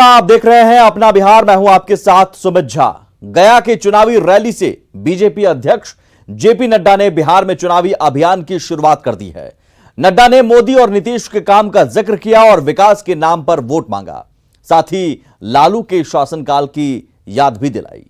आप देख रहे हैं अपना बिहार। मैं हूं आपके साथ सुमित झा। गया के चुनावी रैली से बीजेपी अध्यक्ष जेपी नड्डा ने बिहार में चुनावी अभियान की शुरुआत कर दी है। नड्डा ने मोदी और नीतीश के काम का जिक्र किया और विकास के नाम पर वोट मांगा। साथ ही लालू के शासनकाल की याद भी दिलाई।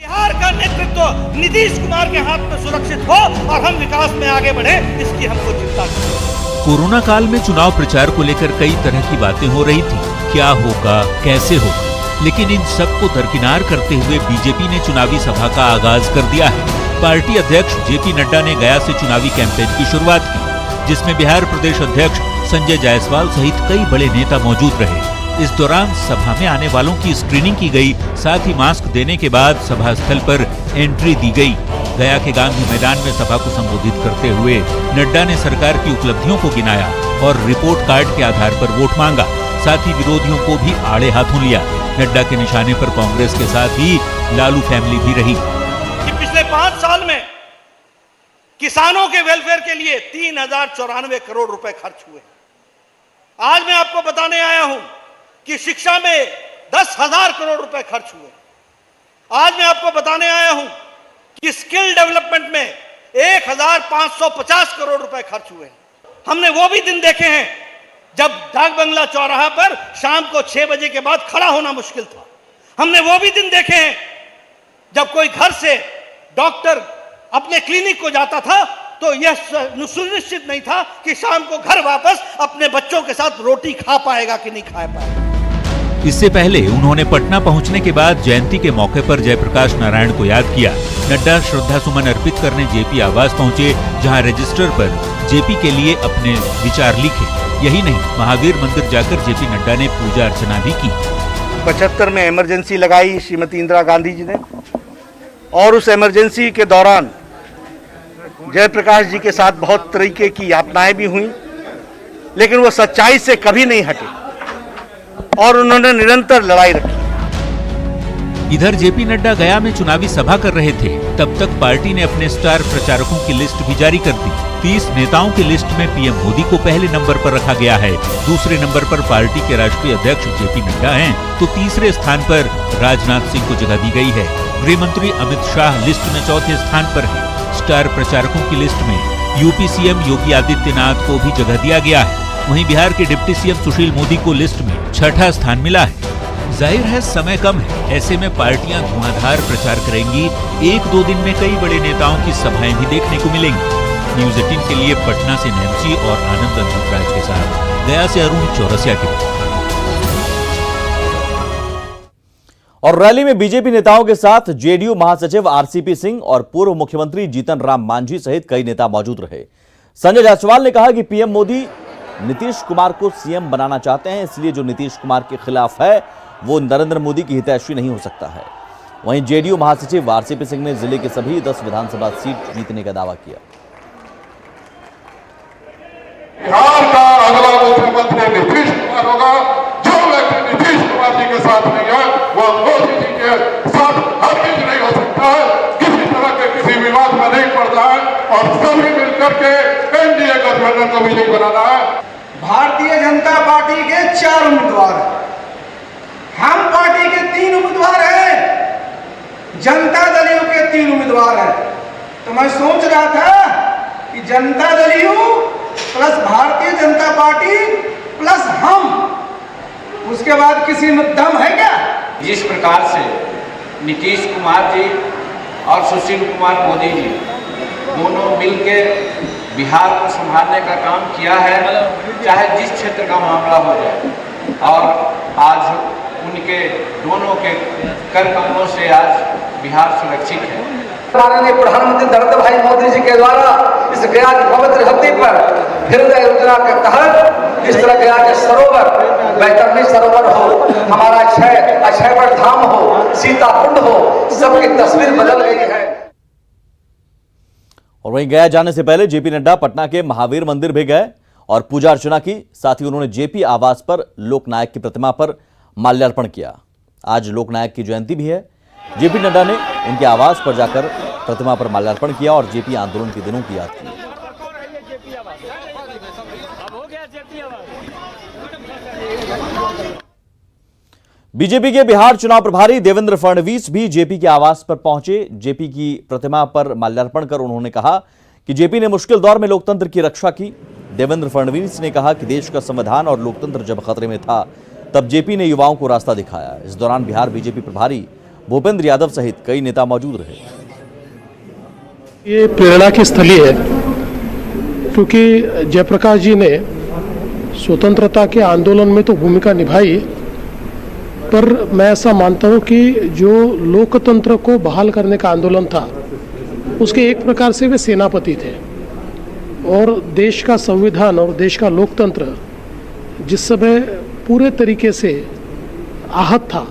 बिहार का नेतृत्व नीतीश कुमार के हाथ में सुरक्षित हो और हम विकास में आगे बढ़े, इसकी हमको चिंता है। कोरोना काल में चुनाव प्रचार को लेकर कई तरह की बातें हो रही थी, क्या होगा, कैसे होगा, लेकिन इन सब को दरकिनार करते हुए बीजेपी ने चुनावी सभा का आगाज कर दिया है। पार्टी अध्यक्ष जेपी नड्डा ने गया से चुनावी कैंपेन की शुरुआत की, जिसमें बिहार प्रदेश अध्यक्ष संजय जायसवाल सहित कई बड़े नेता मौजूद रहे। इस दौरान सभा में आने वालों की स्क्रीनिंग की गई, साथ ही मास्क देने के बाद सभा स्थल पर एंट्री दी गई। गया के गांधी मैदान में सभा को संबोधित करते हुए नड्डा ने सरकार की उपलब्धियों को गिनाया और रिपोर्ट कार्ड के आधार पर वोट मांगा। साथ ही विरोधियों को भी आड़े हाथों लिया। नड्डा के निशाने पर कांग्रेस के साथ ही लालू फैमिली भी रही। कि पिछले 5 साल में किसानों के वेलफेयर के लिए 3094 करोड़ रुपए खर्च हुए। आज मैं आपको बताने आया हूं कि शिक्षा में 10,000 करोड़ रुपए खर्च हुए। आज मैं आपको बताने आया हूं कि स्किल डेवलपमेंट में 1,550 करोड़ रुपए खर्च हुए। हमने वो भी दिन देखे हैं जब डाक बंगला चौराहा पर शाम को 6 बजे के बाद खड़ा होना मुश्किल था। हमने वो भी दिन देखे हैं जब कोई घर से डॉक्टर अपने क्लिनिक को जाता था तो यह सुनिश्चित नहीं था कि शाम को घर वापस अपने बच्चों के साथ रोटी खा पाएगा कि नहीं खा पाएगा। इससे पहले उन्होंने पटना पहुंचने के बाद जयंती के मौके पर जयप्रकाश नारायण को याद किया। नड्डा श्रद्धा सुमन अर्पित करने जेपी आवास पहुंचे, जहां रजिस्टर पर जेपी के लिए अपने विचार लिखे। यही नहीं, महावीर मंदिर जाकर जेपी नड्डा ने पूजा अर्चना भी की। 75 में इमरजेंसी लगाई श्रीमती इंदिरा गांधी जी ने, और उस इमरजेंसी के दौरान जयप्रकाश जी के साथ बहुत तरीके की यातनाएं भी हुई, लेकिन वो सच्चाई से कभी नहीं हटे और उन्होंने निरंतर लड़ाई रखी। इधर जेपी नड्डा गया में चुनावी सभा कर रहे थे, तब तक पार्टी ने अपने स्टार प्रचारकों की लिस्ट भी जारी कर दी। 30 नेताओं की लिस्ट में पीएम मोदी को पहले नंबर पर रखा गया है। दूसरे नंबर पर पार्टी के राष्ट्रीय अध्यक्ष जेपी नड्डा हैं, तो तीसरे स्थान पर राजनाथ सिंह को जगह दी गई है। गृह मंत्री अमित शाह लिस्ट में चौथे स्थान पर है। स्टार प्रचारकों की लिस्ट में यूपी सीएम योगी आदित्यनाथ को भी जगह दिया गया है। वहीं बिहार के डिप्टी सीएम सुशील मोदी को लिस्ट में 6ठा स्थान मिला है। जाहिर है समय कम है, ऐसे में पार्टियां धुआंधार प्रचार करेंगी। 1-2 दिन में कई बड़े नेताओं की सभाएं भी देखने को मिलेंगी। न्यूज़ 18 के लिए पटना से नैन्सी और आनंद अमृतराज के साथ गया से अरुण चौरसिया के। और रैली में बीजेपी नेताओं के साथ जेडीयू महासचिव आरसीपी सिंह और पूर्व मुख्यमंत्री जीतन राम मांझी सहित कई नेता मौजूद रहे। संजय जायसवाल ने कहा कि पीएम मोदी नीतीश कुमार को सीएम बनाना चाहते हैं, इसलिए जो नीतीश कुमार के खिलाफ है वो नरेंद्र मोदी की हितैषी नहीं हो सकता है। वहीं जेडीयू महासचिव आरसीपी सिंह ने जिले के सभी 10 विधानसभा सीट जीतने का दावा किया। बिहार का अगला मुख्यमंत्री नीतीश कुमार होगा। जो व्यक्ति नीतीश कुमार जी के साथ नहीं है वो मोदी जी के साथ हरगिज नहीं हो सकता है। किसी तरह के किसी विवाद में नहीं पड़ना है और सभी मिलकर के एनडीए गठबंधन को विजयी बनाना है। भारतीय जनता पार्टी के 4 उम्मीदवार हैं, हम पार्टी के 3 उम्मीदवार हैं, जनता दल यू के 3 उम्मीदवार हैं। तो मैं सोच रहा था कि Janata Dal you plus Bharatiya Janata party plus हम, उसके बाद किसी में दम है क्या? जिस प्रकार से नीतीश कुमार जी और सुशील कुमार मोदी जी दोनों मिलकर बिहार को संभालने का काम किया है, चाहे जिस क्षेत्र का मामला हो जाए, और आज उनके दोनों के कर कमलों से आज बिहार सुरक्षित है। माननीय प्रधानमंत्री नरेंद्र भाई मोदी जी के द्वारा इस गया की पवित्र धरती पर हृदय योजना के तहत इस तरह गया के सरोवर, वैतरणी सरोवर हो, हमारा अक्षयवट धाम हो, सीता कुंड हो, सबकी तस्वीर बदल गई है। और वहीं गया जाने से पहले जेपी नड्डा पटना के महावीर मंदिर भी गए और पूजा अर्चना की। साथ ही उन्होंने जेपी आवास पर लोकनायक की प्रतिमा पर माल्यार्पण किया। आज लोकनायक की जयंती भी है। जेपी नड्डा ने उनके आवास पर जाकर प्रतिमा पर माल्यार्पण किया और जेपी आंदोलन के दिनों की याद की। बीजेपी के बिहार चुनाव प्रभारी देवेंद्र फडणवीस भी जेपी के आवास पर पहुंचे। जेपी की प्रतिमा पर माल्यार्पण कर उन्होंने कहा कि जेपी ने मुश्किल दौर में लोकतंत्र की रक्षा की। देवेंद्र फडणवीस ने कहा कि देश का संविधान और लोकतंत्र जब खतरे में था तब जेपी ने युवाओं को रास्ता दिखाया। इस दौरान बिहार बीजेपी प्रभारी भूपेंद्र यादव सहित कई नेता मौजूद रहे। ये प्रेरणा की स्थली है क्योंकि जयप्रकाश जी ने स्वतंत्रता के आंदोलन में तो भूमिका निभाई, पर मैं ऐसा मानता हूँ कि जो लोकतंत्र को बहाल करने का आंदोलन था उसके एक प्रकार से वे सेनापति थे। और देश का संविधान और देश का लोकतंत्र जिस समय पूरे तरीके से आहत था,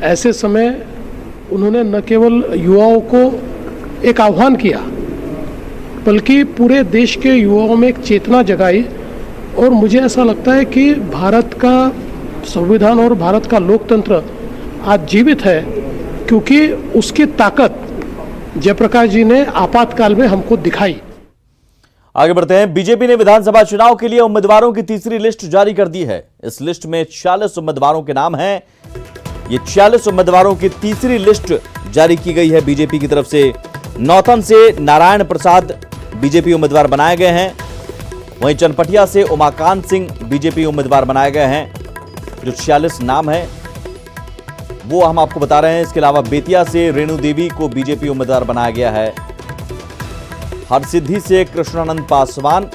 ऐसे समय उन्होंने न केवल युवाओं को एक आह्वान किया बल्कि पूरे देश के युवाओं में एक चेतना जगाई। और मुझे ऐसा लगता है कि भारत का संविधान और भारत का लोकतंत्र आज जीवित है क्योंकि उसकी ताकत जयप्रकाश जी ने आपातकाल में हमको दिखाई। आगे बढ़ते हैं। बीजेपी ने विधानसभा चुनाव के लिए उम्मीदवारों की तीसरी लिस्ट जारी कर दी है। इस लिस्ट में 46 उम्मीदवारों के नाम हैं। ये 46 उम्मीदवारों की तीसरी लिस्ट जारी की गई है बीजेपी की तरफ से। नौतन से नारायण प्रसाद बीजेपी उम्मीदवार बनाए गए हैं। वहीं चनपटिया से उमाकांत सिंह बीजेपी उम्मीदवार बनाए गए हैं। जो 46 नाम है वो हम आपको बता रहे हैं। इसके अलावा बेतिया से रेणु देवी को बीजेपी उम्मीदवार बनाया गया है। हरसिद्धि से कृष्णानंद पासवान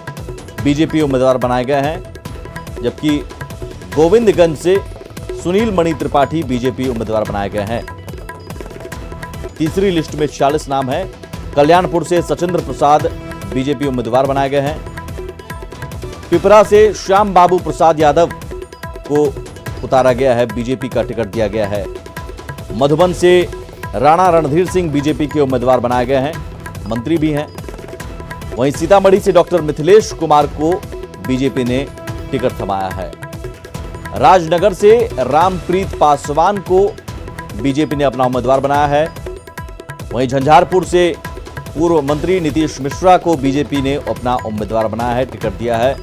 बीजेपी उम्मीदवार बनाए गए हैं, जबकि गोविंदगंज से सुनील मणि त्रिपाठी बीजेपी उम्मीदवार बनाए गए हैं। तीसरी लिस्ट में 46 नाम है। कल्याणपुर से सचिंद्र प्रसाद बीजेपी उम्मीदवार बनाए गए हैं। पिपरा से श्याम बाबू प्रसाद यादव को उतारा गया है, बीजेपी का टिकट दिया गया है। मधुबन से राणा रणधीर सिंह बीजेपी के उम्मीदवार बनाए गए हैं, मंत्री भी हैं। वहीं सीतामढ़ी से डॉक्टर मिथिलेश कुमार को बीजेपी ने टिकट थमाया है। राजनगर से रामप्रीत पासवान को बीजेपी ने अपना उम्मीदवार बनाया है। वहीं झंझारपुर से पूर्व मंत्री नीतीश मिश्रा को बीजेपी ने अपना उम्मीदवार बनाया है, टिकट दिया है।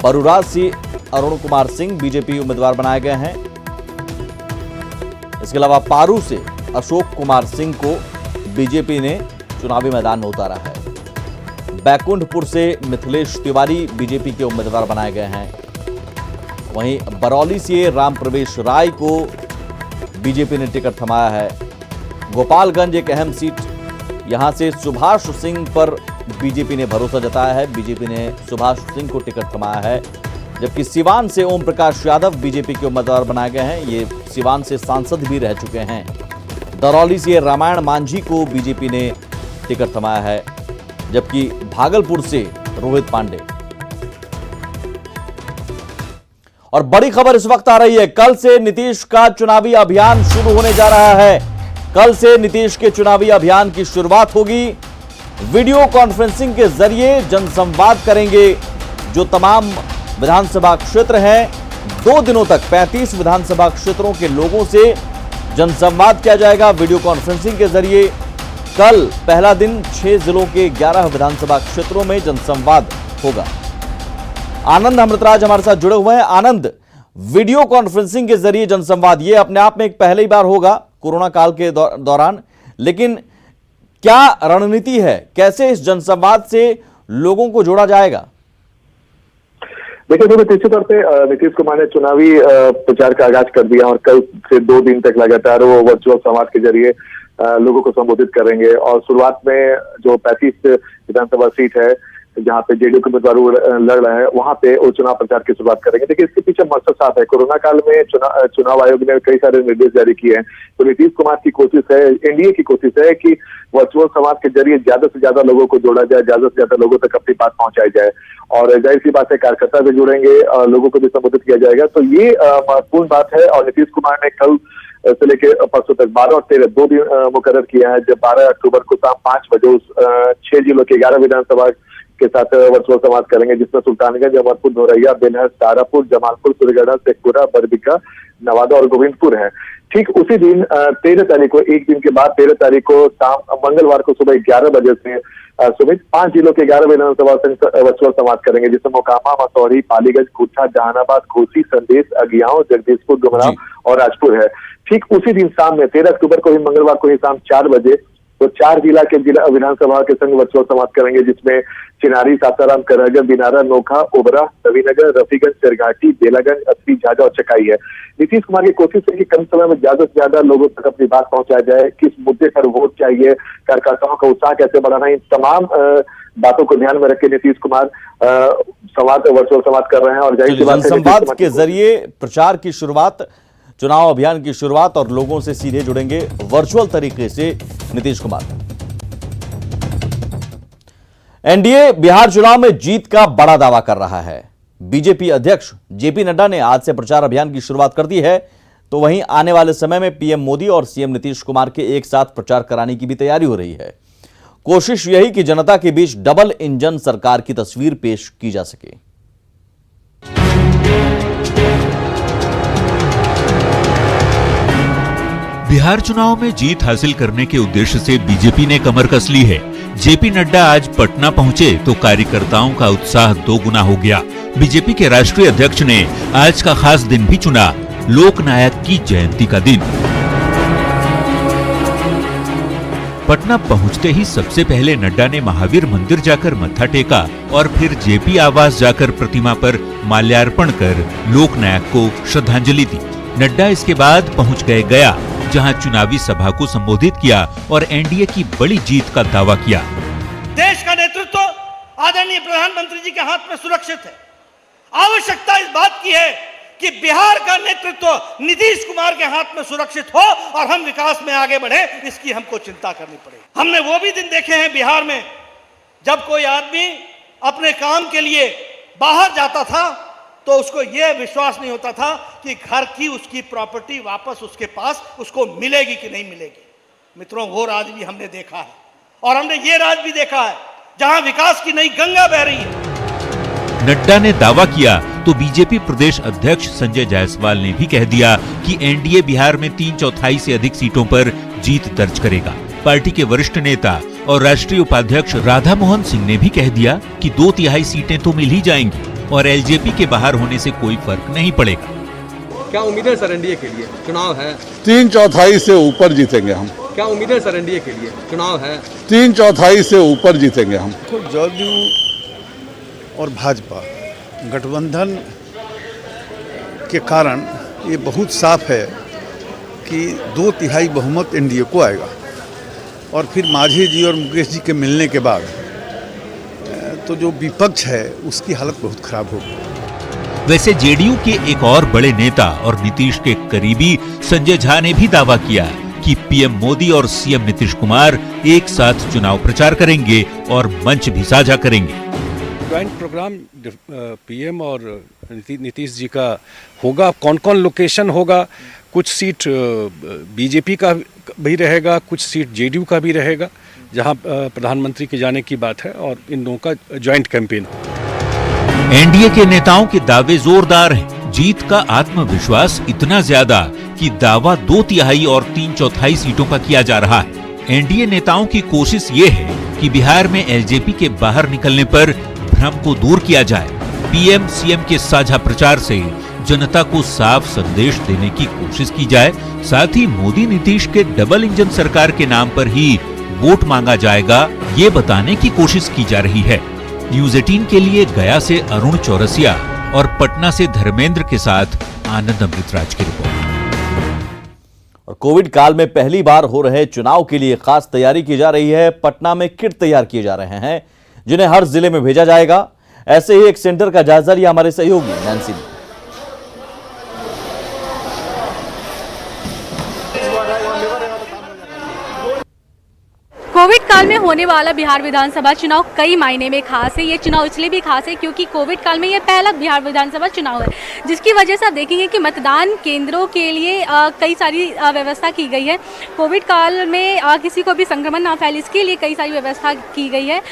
बरुराज से अरुण कुमार सिंह बीजेपी उम्मीदवार बनाए गए हैं। इसके अलावा पारू से अशोक कुमार सिंह को बीजेपी ने चुनावी मैदान में उतारा है। बैकुंठपुर से मिथिलेश तिवारी बीजेपी के उम्मीदवार बनाए गए हैं। वहीं बरौली से राम प्रवेश राय को बीजेपी ने टिकट थमाया है। गोपालगंज एक अहम सीट, यहां से सुभाष सिंह पर बीजेपी ने भरोसा जताया है, बीजेपी ने सुभाष सिंह को टिकट थमाया है। जबकि सिवान से ओम प्रकाश यादव बीजेपी के उम्मीदवार बनाए गए हैं, ये सिवान से सांसद भी रह चुके हैं। दरौली से रामायण मांझी को बीजेपी ने टिकट थमाया है, जबकि भागलपुर से रोहित पांडे। और बड़ी खबर इस वक्त आ रही है, कल से नीतीश का चुनावी अभियान शुरू होने जा रहा है। कल से नीतीश के चुनावी अभियान की शुरुआत होगी। वीडियो कॉन्फ्रेंसिंग के जरिए जनसंवाद करेंगे जो तमाम विधानसभा क्षेत्र हैं। 2 दिनों तक 35 विधानसभा क्षेत्रों के लोगों से जनसंवाद किया जाएगा वीडियो कॉन्फ्रेंसिंग के जरिए। कल पहला दिन 6 जिलों के 11 विधानसभा क्षेत्रों में जनसंवाद होगा। आनंद अमृतराज हमारे साथ जुड़े हुए हैं। आनंद, वीडियो कॉन्फ्रेंसिंग के जरिए जनसंवाद, ये अपने आप में एक पहली बार होगा कोरोना काल के दौरान, लेकिन क्या रणनीति है, कैसे इस जनसंवाद से लोगों को जोड़ा जाएगा? देखिए, निश्चित तौर पे नीतीश कुमार ने चुनावी प्रचार का आगाज कर दिया और कल से 2 दिन तक लगातार वो वर्चुअल संवाद के जरिए लोगों को संबोधित करेंगे। और शुरुआत में जो 35 विधानसभा सीट है जहां पे जेडीयू के उम्मीदवार लड़ रहे हैं, वहां पे वो चुनाव प्रचार की शुरुआत करेंगे। देखिए, इसके पीछे मकसद साफ है। कोरोना काल में चुनाव आयोग ने कई सारे निर्देश जारी किए हैं, तो नीतीश कुमार की कोशिश है, एनडीए की कोशिश है कि वर्चुअल संवाद के जरिए ज्यादा से ज्यादा लोगों को जोड़ा जाए, ज्यादा से ज्यादा लोगों तक अपनी बात पहुंचाई जाए। और जाहिर सी बात है, कार्यकर्ता भी जुड़ेंगे, लोगों को भी संबोधित किया जाएगा। तो ये महत्वपूर्ण बात है। और नीतीश कुमार ने कल से लेकर परसों तक 12 और 13 2 दिन मुकर्रर किया है। जब 12 अक्टूबर को शाम 5 बजे उस 6 जिलों के 11 विधानसभा के साथ वर्चुअल संवाद करेंगे, जिसमें सुल्तानगंज, अमरपुर, धोरैया, बेलहर, तारापुर, जमालपुर, सूर्यगढ़, शेखपुरा, बरबीघा, नवादा और गोविंदपुर है। ठीक उसी दिन 13 तारीख को, एक दिन के बाद 13 तारीख को शाम मंगलवार को सुबह 11 बजे से सुमित 5 जिलों के 11 विधानसभा वर्चुअल संवाद करेंगे, जिसमें मोकामा, मसौढ़ी, पालीगंज, खुर्जा, जहानाबाद, घोसी, संदेश, अगियाओं, जगदीशपुर, गुमराह और राजपुर है। ठीक उसी दिन शाम में 13 अक्टूबर को ही, मंगलवार को ही शाम 4 बजे तो 4 जिला के जिला विधानसभा के संग वर्चुअल संवाद करेंगे, जिसमें चिनारी, सासाराम, करहगढ़, दिनारा, नोखा, ओबरा, नवीनगर, रफीगंज, सरघाटी, बेलागंज, अस्सी, झाझा और चकाई है। नीतीश कुमार की कोशिश है कि कम समय में ज्यादा से ज्यादा लोगों तक अपनी बात पहुंचाया जाए, किस मुद्दे पर वोट चाहिए, कार्यकर्ताओं का उत्साह कैसे बढ़ाना, इन तमाम बातों को ध्यान में रख के नीतीश कुमार वर्चुअल संवाद कर रहे हैं। और जाहिर सी बात है, संवाद के जरिए प्रचार की शुरुआत, चुनाव अभियान की शुरुआत और लोगों से सीधे जुड़ेंगे वर्चुअल तरीके से नीतीश कुमार। एनडीए बिहार चुनाव में जीत का बड़ा दावा कर रहा है। बीजेपी अध्यक्ष जेपी नड्डा ने आज से प्रचार अभियान की शुरुआत कर दी है, तो वहीं आने वाले समय में पीएम मोदी और सीएम नीतीश कुमार के एक साथ प्रचार कराने की भी तैयारी हो रही है। कोशिश यही कि जनता के बीच डबल इंजन सरकार की तस्वीर पेश की जा सके। बिहार चुनाव में जीत हासिल करने के उद्देश्य से बीजेपी ने कमर कस ली है। जेपी नड्डा आज पटना पहुंचे तो कार्यकर्ताओं का उत्साह दोगुना हो गया। बीजेपी के राष्ट्रीय अध्यक्ष ने आज का खास दिन भी चुना, लोकनायक की जयंती का दिन। पटना पहुंचते ही सबसे पहले नड्डा ने महावीर मंदिर जाकर मत्था टेका और फिर जेपी आवास जाकर प्रतिमा पर माल्यार्पण कर लोकनायक को श्रद्धांजलि दी। नड्डा इसके बाद पहुंच गए गया, जहां चुनावी सभा को संबोधित किया और एनडीए की बड़ी जीत का दावा किया। देश का नेतृत्व आदरणीय प्रधानमंत्री जी के हाथ में सुरक्षित है। आवश्यकता इस बात की है कि बिहार का नेतृत्व नीतीश कुमार के हाथ में सुरक्षित हो और हम विकास में आगे बढ़े, इसकी हमको चिंता करनी पड़ेगी। हमने वो भी दिन देखे हैं बिहार में, जब कोई आदमी अपने काम के लिए बाहर जाता था तो उसको यह विश्वास नहीं होता था कि घर की उसकी प्रॉपर्टी वापस उसके पास उसको मिलेगी कि नहीं मिलेगी। मित्रों, वो राज भी हमने देखा है और हमने ये राज भी देखा है जहां विकास की नई गंगा बह रही है। नड्डा ने दावा किया तो बीजेपी प्रदेश अध्यक्ष संजय जायसवाल ने भी कह दिया कि एनडीए बिहार में 3/4 से अधिक सीटों पर जीत दर्ज करेगा। पार्टी के वरिष्ठ नेता और राष्ट्रीय उपाध्यक्ष राधा मोहन सिंह ने भी कह दिया कि 2/3 सीटें तो मिल ही जाएंगी और एलजेपी के बाहर होने से कोई फर्क नहीं पड़ेगा। क्या उम्मीद है सर एनडीए के लिए? चुनाव है, 3/4 से ऊपर जीतेंगे हम। क्या उम्मीद है सर एनडीए के लिए? चुनाव है, 3/4 से ऊपर जीतेंगे हम। जदयू और भाजपा गठबंधन के कारण ये बहुत साफ है कि 2/3 बहुमत एनडीए को आएगा और फिर मांझी जी और मुकेश जी के मिलने के बाद तो जो विपक्ष है उसकी हालत बहुत खराब होगी। वैसे जेडीयू के एक और बड़े नेता और नीतीश के करीबी संजय झा ने भी दावा किया कि पीएम मोदी और सीएम नीतीश कुमार एक साथ चुनाव प्रचार करेंगे और मंच भी साझा करेंगे। ज्वाइंट प्रोग्राम पीएम और नीतीश जी का होगा। कौन कौन लोकेशन होगा? कुछ सीट बीजेपी का भी रहेगा, कुछ सीट जेडीयू का भी रहेगा, जहां प्रधानमंत्री के जाने की बात है और इन दोनों का ज्वाइंट कैंपेन। एनडीए के नेताओं के दावे जोरदार हैं। जीत का आत्मविश्वास इतना ज्यादा कि दावा 2/3 और 3/4 सीटों का किया जा रहा है। एनडीए नेताओं की कोशिश ये है कि बिहार में एलजेपी के बाहर निकलने पर भ्रम को दूर किया जाए। पीएम सीएम के साझा प्रचार से जनता को साफ संदेश देने की कोशिश की जाए। साथ ही मोदी नीतीश के डबल इंजन सरकार के नाम पर ही वोट मांगा जाएगा, ये बताने की कोशिश की जा रही है। न्यूज़ 18 के लिए गया से अरुण चौरसिया और पटना से धर्मेंद्र के साथ आनंद अमृतराज की रिपोर्ट। और कोविड काल में पहली बार हो रहे चुनाव के लिए खास तैयारी की जा रही है। पटना में किट तैयार किए जा रहे हैं, जिन्हें हर जिले में भेजा जाएगा। ऐसे ही एक सेंटर का जायजा लिया हमारे सहयोगी नैन्सी ने। कोविड काल में होने वाला बिहार विधानसभा चुनाव कई मायने में खास है। ये चुनाव इसलिए भी खास है क्योंकि कोविड काल में ये पहला बिहार विधानसभा चुनाव है, जिसकी वजह से आप देखेंगे कि मतदान केंद्रों के लिए कई सारी व्यवस्था की गई है। कोविड काल में किसी को भी संक्रमण ना फैले इसके लिए कई सारी व्यवस्था की गई है।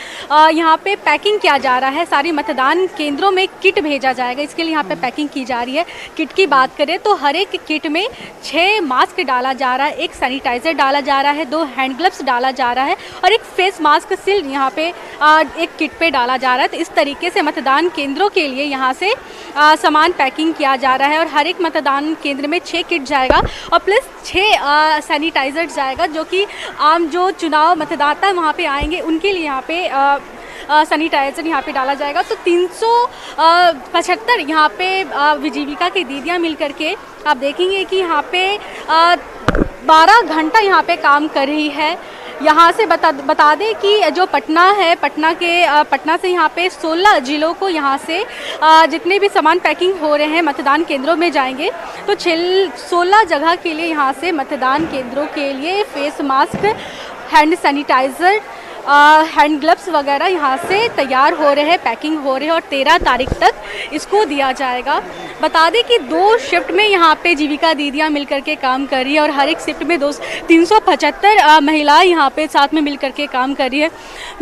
यहाँ पे पैकिंग किया जा रहा है, सारे मतदान केंद्रों में किट भेजा जाएगा, इसके लिए यहाँ पे पैकिंग की जा रही है। किट की बात करें तो हर एक किट में 6 मास्क डाला जा रहा है, 1 सैनिटाइजर डाला जा रहा है, 2 हैंड ग्लव्स डाला जा रहा है और एक फेस मास्क सिल यहाँ पे एक किट पे डाला जा रहा है। तो इस तरीके से मतदान केंद्रों के लिए यहाँ से सामान पैकिंग किया जा रहा है और हर एक मतदान केंद्र में 6 किट जाएगा और प्लस 6 सैनिटाइजर जाएगा, जो कि आम जो चुनाव मतदाता वहाँ पे आएंगे उनके लिए यहाँ पे सैनिटाइजर यहाँ पे डाला जाएगा। तो 375 यहाँ पे विजीविका की दीदियाँ मिल करके आप देखेंगे कि यहाँ पे 12 घंटा यहाँ पे काम कर रही है। यहाँ से बता दें कि जो पटना है, पटना से यहाँ पे 16 जिलों को यहाँ से जितने भी सामान पैकिंग हो रहे हैं मतदान केंद्रों में जाएंगे। तो 16 जगह के लिए यहाँ से मतदान केंद्रों के लिए face mask, hand sanitiser, hand gloves वगैरह यहाँ से तैयार हो रहे हैं, पैकिंग हो रहे हैं और 13 तारीख तक इसको दिया जाएगा। बता दें कि 2 शिफ्ट में यहाँ पे जीविका दीदियाँ मिलकर के काम कर रही है और हर एक शिफ्ट में 375 महिलाएं यहाँ पे साथ में मिलकर के काम कर रही है।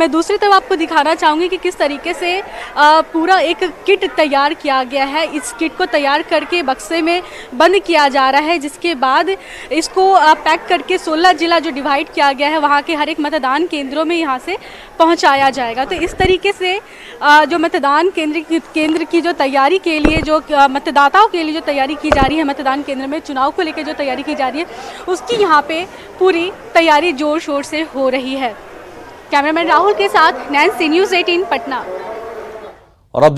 मैं दूसरी तरफ आपको दिखाना चाहूँगी कि किस तरीके से पूरा एक किट तैयार किया गया है। इस किट को तैयार करके बक्से में बंद किया जा रहा है, जिसके बाद इसको पैक करके 16 जिला जो डिवाइड किया गया है वहाँ के हर एक मतदान केंद्रों में यहाँ से पहुँचाया जाएगा। तो इस तरीके से जो मतदान केंद्र की जो तैयारी के लिए, जो मतदाताओं के लिए जो तैयारी की जा रही है, मतदान केंद्र में चुनाव को लेकर जो तैयारी की जा रही है उसकी यहाँ पे पूरी तैयारी जोर शोर से हो रही है। कैमरामैन राहुल के साथ नैन्सी, न्यूज़ 18 पटना। और अब